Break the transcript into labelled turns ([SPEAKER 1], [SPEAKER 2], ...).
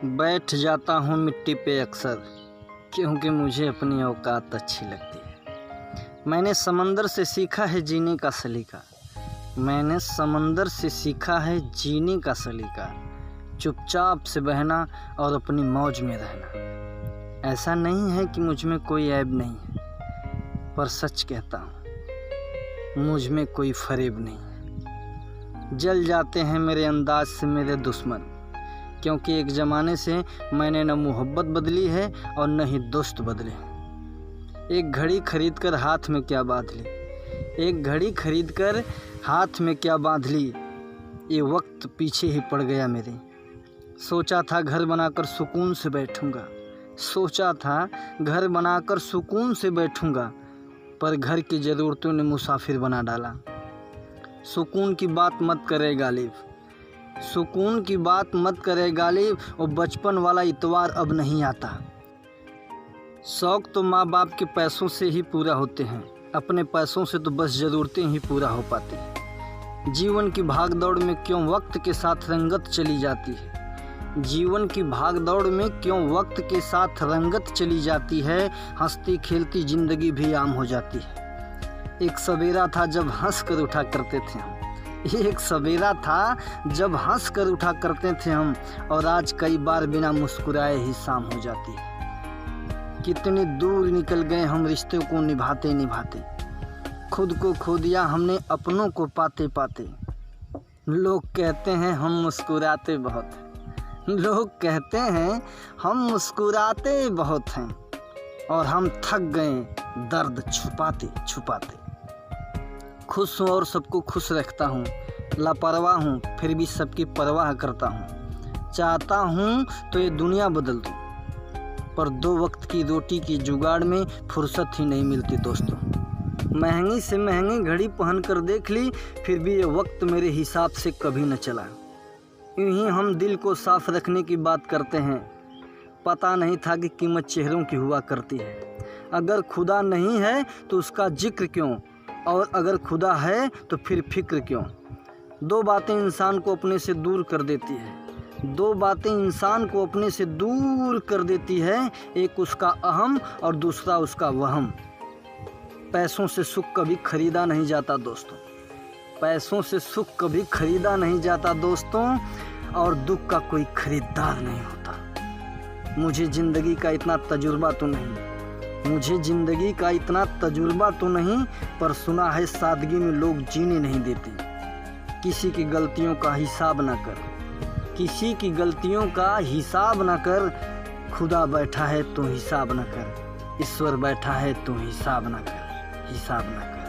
[SPEAKER 1] बैठ जाता हूँ मिट्टी पे अक्सर, क्योंकि मुझे अपनी औकात अच्छी लगती है। मैंने समंदर से सीखा है जीने का सलीका, मैंने समंदर से सीखा है जीने का सलीका। चुपचाप से बहना और अपनी मौज में रहना। ऐसा नहीं है कि मुझ में कोई ऐब नहीं है, पर सच कहता हूँ मुझ में कोई फरेब नहीं है। जल जाते हैं मेरे अंदाज से मेरे दुश्मन, क्योंकि एक ज़माने से मैंने न मोहब्बत बदली है और न ही दोस्त बदले। एक घड़ी खरीद कर हाथ में क्या बांध ली, एक घड़ी खरीद कर हाथ में क्या बांध ली, ये वक्त पीछे ही पड़ गया मेरे। सोचा था घर बनाकर सुकून से बैठूंगा, सोचा था घर बनाकर सुकून से बैठूंगा, पर घर की ज़रूरतों ने मुसाफिर बना डाला। सुकून की बात मत करे गालिब, सुकून की बात मत करे गालिब, और बचपन वाला इतवार अब नहीं आता। शौक़ तो माँ बाप के पैसों से ही पूरा होते हैं, अपने पैसों से तो बस ज़रूरतें ही पूरा हो पाती हैं। जीवन की भाग दौड़ में क्यों वक्त के साथ रंगत चली जाती है, जीवन की भाग दौड़ में क्यों वक्त के साथ रंगत चली जाती है। हंसती खेलती ज़िंदगी भी आम हो जाती है। एक सवेरा था जब हंस कर उठा करते थे हम, एक सवेरा था जब हंस कर उठा करते थे हम, और आज कई बार बिना मुस्कुराए ही शाम हो जाती है। कितनी दूर निकल गए हम रिश्तों को निभाते निभाते, खुद को खो दिया हमने अपनों को पाते पाते। लोग कहते हैं हम मुस्कुराते बहुत हैं, लोग कहते हैं हम मुस्कुराते बहुत हैं, और हम थक गए दर्द छुपाते छुपाते। खुश हूँ और सबको खुश रखता हूँ, लापरवाह हूँ फिर भी सबकी परवाह करता हूँ। चाहता हूँ तो ये दुनिया बदल दूँ, पर दो वक्त की रोटी की जुगाड़ में फुर्सत ही नहीं मिलती दोस्तों। महंगी से महंगी घड़ी पहन कर देख ली, फिर भी ये वक्त मेरे हिसाब से कभी न चला। यूँ ही हम दिल को साफ रखने की बात करते हैं, पता नहीं था कि कीमत चेहरों की हुआ करती है। अगर खुदा नहीं है तो उसका जिक्र क्यों, और अगर खुदा है तो फिर फिक्र क्यों। दो बातें इंसान को अपने से दूर कर देती है, दो बातें इंसान को अपने से दूर कर देती है, एक उसका अहम और दूसरा उसका वहम। पैसों से सुख कभी खरीदा नहीं जाता दोस्तों, पैसों से सुख कभी खरीदा नहीं जाता दोस्तों, और दुख का कोई खरीदार नहीं होता। मुझे ज़िंदगी का इतना तजुर्बा तो नहीं, मुझे ज़िंदगी का इतना तजुर्बा तो नहीं, पर सुना है सादगी में लोग जीने नहीं देते। किसी की गलतियों का हिसाब ना कर, किसी की गलतियों का हिसाब ना कर। खुदा बैठा है तो हिसाब ना कर, ईश्वर बैठा है तो हिसाब ना कर, हिसाब ना कर।